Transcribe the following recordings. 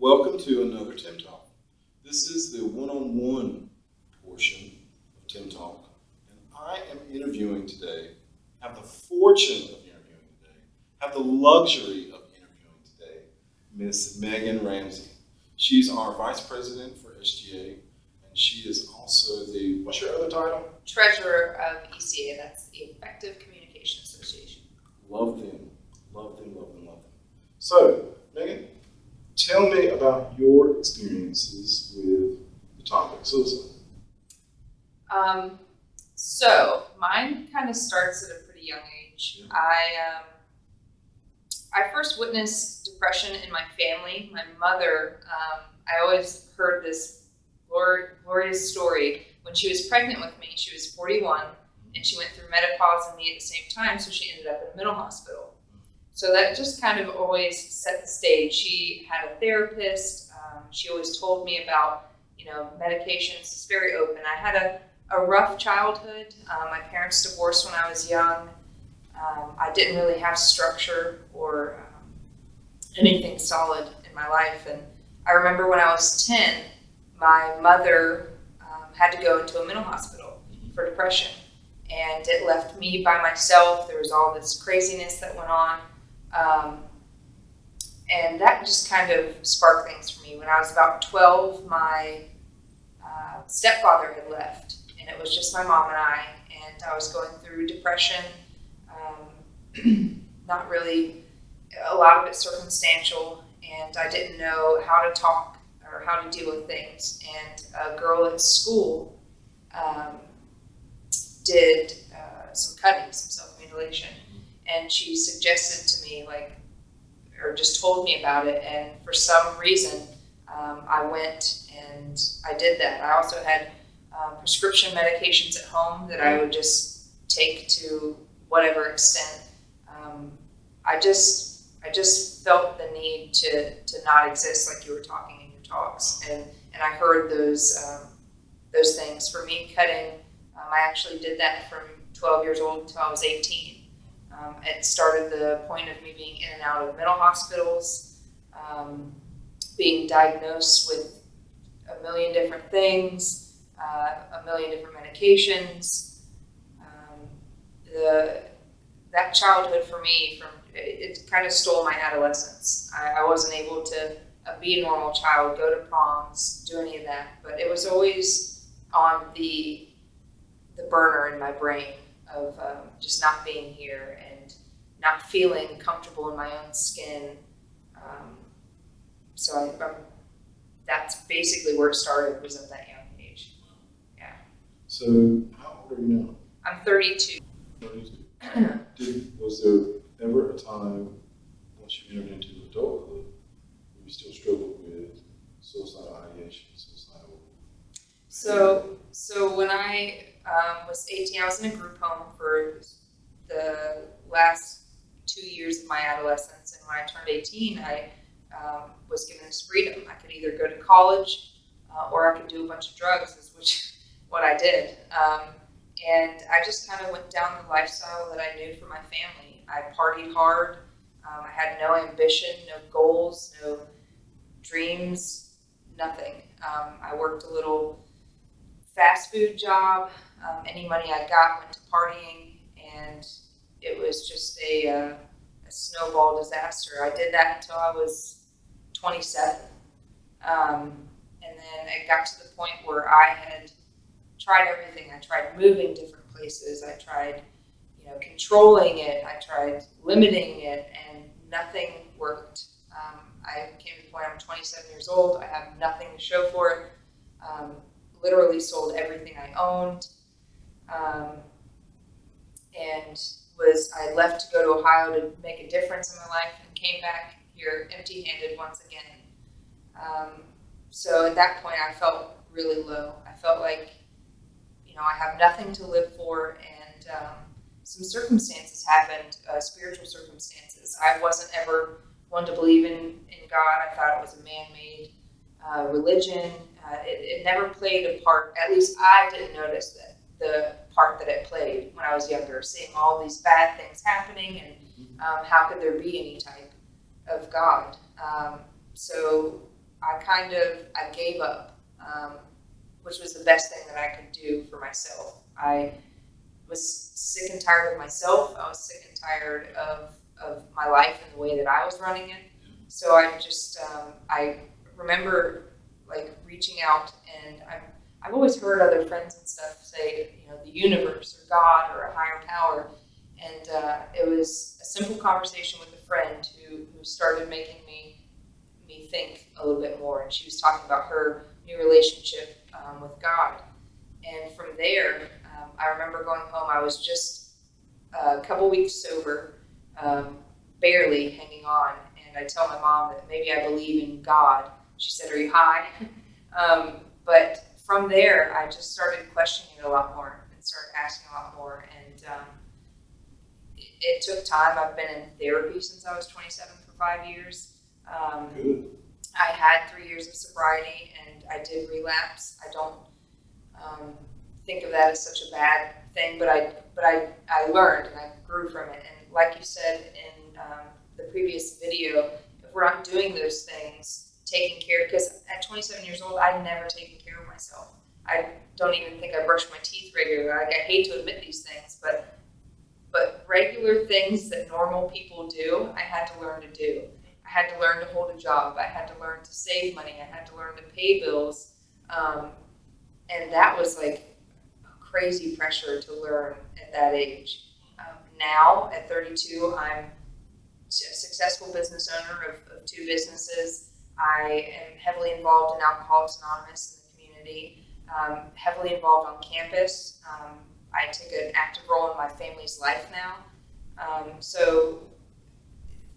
Welcome to another Tim Talk. This is the one-on-one portion of Tim Talk, and I am interviewing today, have the fortune of interviewing today, have the luxury of interviewing today, Miss Megan Ramsey. She's our Vice President for SGA, and she is also the, what's your other title? Treasurer of ECA, that's the Effective Communication Association. Love them, love them, love them, love them. So, Megan, tell me about your experiences with the topic suicide. So mine kind of starts at a pretty young age. Yeah. I first witnessed depression in my family. My mother, I always heard this glorious story. When she was pregnant with me, she was 41, and she went through menopause and me at the same time, so she ended up in a mental hospital. So that just kind of always set the stage. She had a therapist. She always told me about, medications. It's very open. I had a rough childhood. My parents divorced when I was young. I didn't really have structure or anything solid in my life. And I remember when I was 10, my mother had to go into a mental hospital for depression. And it left me by myself. There was all this craziness that went on. And that just kind of sparked things for me. When I was about 12, my stepfather had left, and it was just my mom and I was going through depression. Not really, a lot of it circumstantial, and I didn't know how to talk or how to deal with things. And a girl at school did some cutting, some self-mutilation. And she suggested to me, or just told me about it. And for some reason, I went and I did that. I also had prescription medications at home that I would just take to whatever extent. I just felt the need to not exist, like you were talking in your talks. And I heard those things. For me, cutting, I actually did that from 12 years old until I was 18. It started the point of me being in and out of mental hospitals, being diagnosed with a million different things, a million different medications. That childhood for me, it kind of stole my adolescence. I wasn't able to be a normal child, go to proms, do any of that, but it was always on the burner in my brain of just not being here and not feeling comfortable in my own skin. So that's basically where it started, was at that young age. Yeah. So, how old are you now? I'm 32. 32. Was there ever a time, once you entered into adulthood, where you still struggled with suicidal ideation, suicidal? So when I was 18, I was in a group home for the last 2 years of my adolescence, and when I turned 18, I was given this freedom. I could either go to college or I could do a bunch of drugs, is what I did. And I just kind of went down the lifestyle that I knew for my family. I partied hard. I had no ambition, no goals, no dreams, nothing. I worked a little fast food job. Any money I got went to partying, and it was just a snowball disaster. I did that until I was 27. And then it got to the point where I had tried everything. I tried moving different places. I tried, controlling it. I tried limiting it, and nothing worked. I came to the point, I'm 27 years old. I have nothing to show for it. Literally sold everything I owned. And I left to go to Ohio to make a difference in my life, and came back here empty-handed once again. So at that point, I felt really low. I felt like, I have nothing to live for, and some circumstances happened, spiritual circumstances. I wasn't ever one to believe in God. I thought it was a man-made religion. It never played a part, at least I didn't notice that, the part that it played when I was younger, seeing all these bad things happening, and how could there be any type of God? So I gave up, which was the best thing that I could do for myself. I was sick and tired of myself. I was sick and tired of my life and the way that I was running it. So I remember like reaching out, and I've always heard other friends and stuff say, the universe or God or a higher power. And it was a simple conversation with a friend who started making me think a little bit more. And she was talking about her new relationship with God. And from there, I remember going home. I was just a couple weeks sober, barely hanging on. And I tell my mom that maybe I believe in God. She said, "Are you high?" But from there, I just started questioning it a lot more and started asking a lot more. And it took time. I've been in therapy since I was 27 for 5 years. Good. I had 3 years of sobriety, and I did relapse. I don't think of that as such a bad thing, but I learned and I grew from it. And like you said in the previous video, if we're not doing those things, taking care, because at 27 years old, I'd never taken care of myself. I don't even think I brushed my teeth regularly. I hate to admit these things, but regular things that normal people do, I had to learn to do. I had to learn to hold a job. I had to learn to save money. I had to learn to pay bills. And that was like crazy pressure to learn at that age. Now, at 32, I'm a successful business owner of 2 businesses. I am heavily involved in Alcoholics Anonymous in the community, heavily involved on campus. I take an active role in my family's life now. So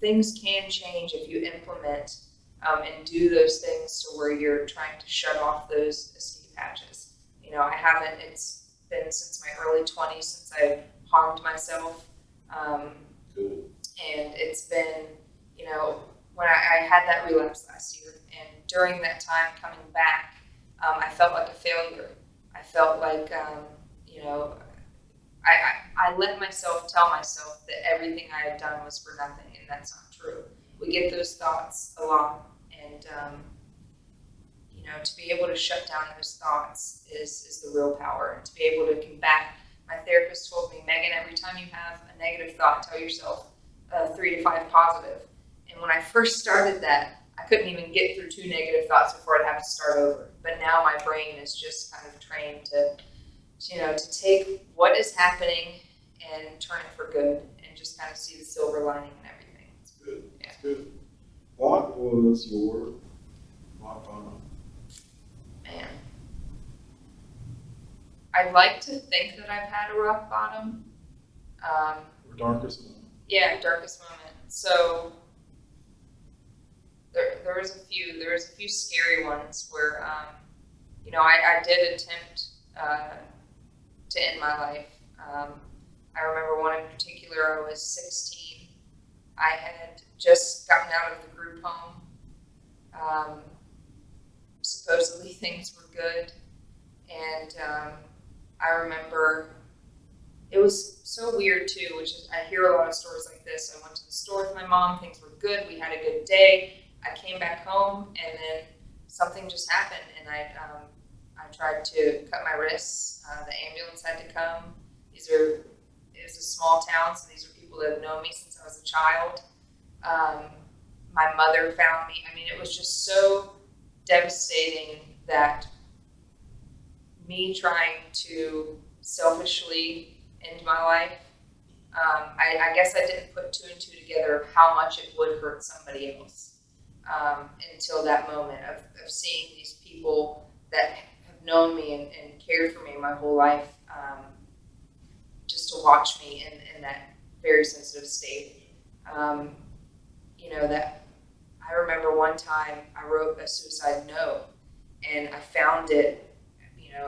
things can change if you implement and do those things to where you're trying to shut off those escape hatches. I haven't, it's been since my early 20s since I harmed myself. Good. And it's been, when I had that relapse last year, and during that time coming back, I felt like a failure. I felt like, I let myself tell myself that everything I had done was for nothing, and that's not true. We get those thoughts a lot, and to be able to shut down those thoughts is the real power, and to be able to combat. My therapist told me, "Megan, every time you have a negative thought, tell yourself 3 to 5 positive." And when I first started that, I couldn't even get through 2 negative thoughts before I'd have to start over. But now my brain is just kind of trained to take what is happening and turn it for good, and just kind of see the silver lining in everything. That's good. Yeah. That's good. What was your rock bottom? Man, I'd like to think that I've had a rock bottom. Or darkest moment? Yeah, darkest moment. So there was a few scary ones where I did attempt to end my life. I remember one in particular. I was 16. I had just gotten out of the group home. Supposedly things were good, and I remember it was so weird too, which is, I hear a lot of stories like this. I went to the store with my mom, things were good, we had a good day. I came back home, and then something just happened, and I tried to cut my wrists. The ambulance had to come. It was a small town, so these are people that have known me since I was a child. My mother found me. I mean, it was just so devastating that me trying to selfishly end my life, I guess I didn't put 2 and 2 together of how much it would hurt somebody else until that moment of seeing these people that have known me and cared for me my whole life, just to watch me in that very sensitive state. That I remember one time I wrote a suicide note, and I found it,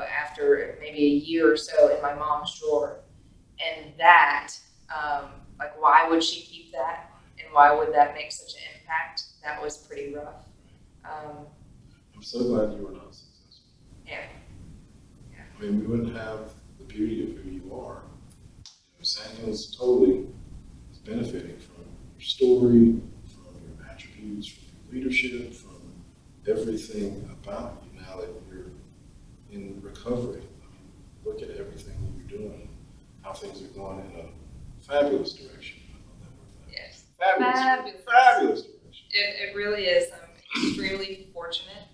after maybe a year or so in my mom's drawer. And that, why would she keep that? And why would that make such an impact? That was pretty rough. I'm so glad you were not successful. Yeah. I mean, we wouldn't have the beauty of who you are. Sand Hills totally is benefiting from your story, from your attributes, from your leadership, from everything about you now that you're in recovery. I mean, look at everything you're doing, how things are going in a fabulous direction. I love that word. Yes. Fabulous. Fabulous direction. It really is. I'm extremely fortunate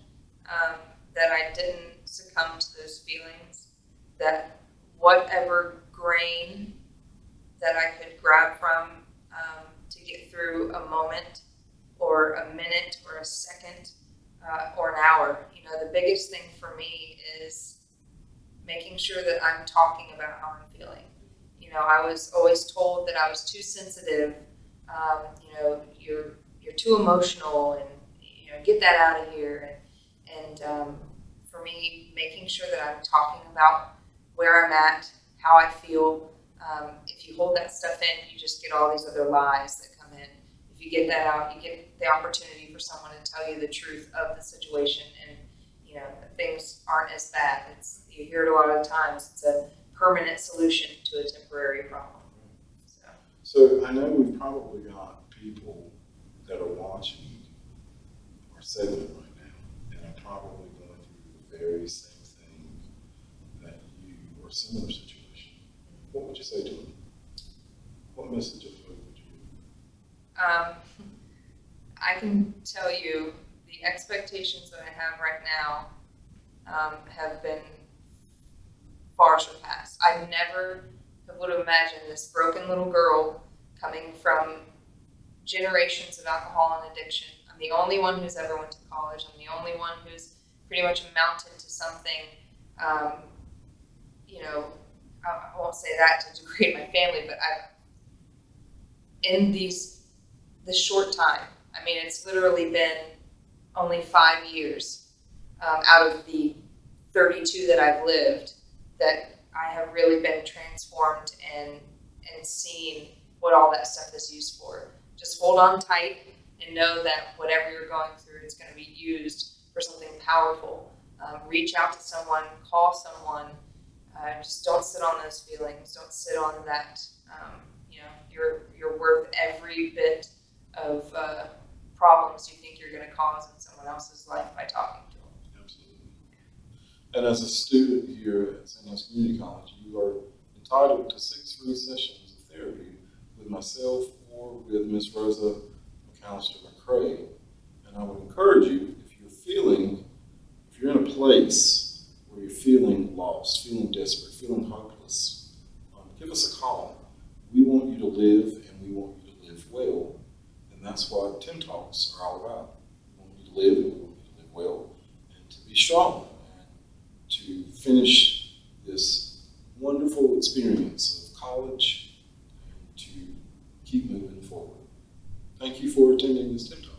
that I didn't succumb to those feelings, that whatever grain that I could grab from to get through a moment or a minute or a second or an hour. You know, the biggest thing for me is making sure that I'm talking about how I'm feeling. You know, I was always told that I was too sensitive. You know, you're too emotional, and you know, get that out of here. And for me, making sure that I'm talking about where I'm at, how I feel. If you hold that stuff in, you just get all these other lies that come in. If you get that out, you get the opportunity for someone to tell you the truth of the situation, and you know, things aren't as bad. You hear it a lot of the times. It's a permanent solution to a temporary problem. So I know we've probably got people that are watching our segment right now, and are probably going through the very same thing that you, or a similar situation. What would you say to them? What message of hope would you give? I can tell you the expectations that I have right now have been far surpassed. I never would have imagined this broken little girl coming from generations of alcohol and addiction. I'm the only one who's ever went to college. I'm the only one who's pretty much amounted to something. You know, I won't say that to degrade my family, but in this short time, I mean, it's literally been only 5 years out of the 32 that I've lived that I have really been transformed and seen what all that stuff is used for. Just hold on tight and know that whatever you're going through, it's going to be used for something powerful. Reach out to someone, call someone. Just don't sit on those feelings. Don't sit on that. You know, you're worth every bit of problems you think you're going to cause in someone else's life by talking to them. Absolutely. And as a student here at St. Louis Community College, you are entitled to 6 free sessions of therapy with myself or with Ms. Rosa McAllister-McCrae. And I would encourage you, if you're in a place where you're feeling lost, feeling desperate, feeling hopeless, give us a call. We want you to live, and we want you to live well. And that's what Tim Talks are all about. We want you to live, and we want you to live well, and to be strong, and to finish this wonderful experience of college, and to keep moving forward. Thank you for attending this Tim Talk.